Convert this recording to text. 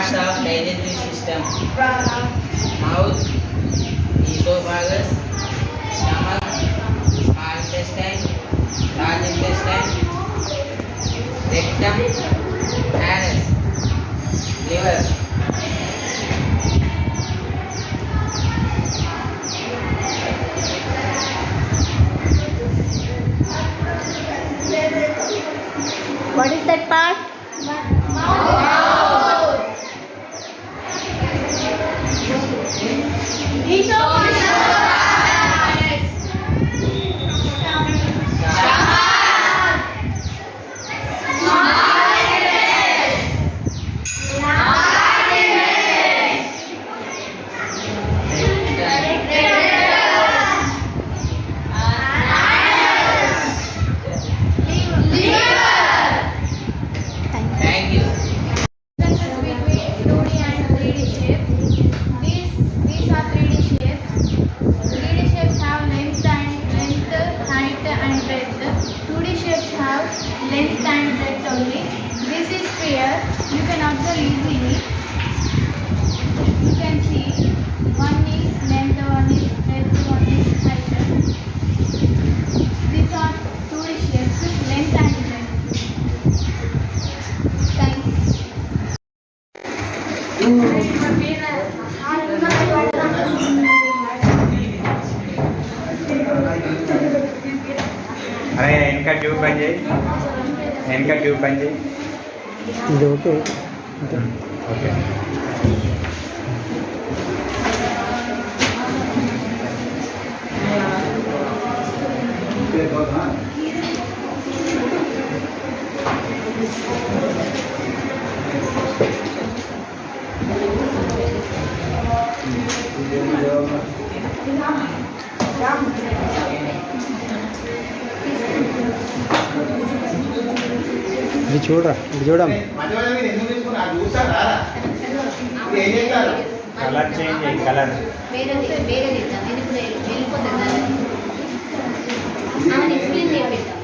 parts of digestive system: mouth, esophagus, stomach, small intestine, large intestine, rectum, anus, liver. What is that part? Thank you. These are 3D shapes. 3D shapes have length, height and breadth. 2D shapes have length and breadth only. This is sphere. You can observe easily. You can see one is length, one is breadth, one is height. These are 2D shapes, length and breadth. Thanks. अरे इनका tube बन जाए, इनका tube बन जाए। ఇది okay okay ఇది చూడరా ఇది చూడమ్మా कलर चेंज है कलर వేరే వేరే వెళ్ళిపోతుంది. ఎక్స్ప్లెయిన్ చేయ పెట్టాం.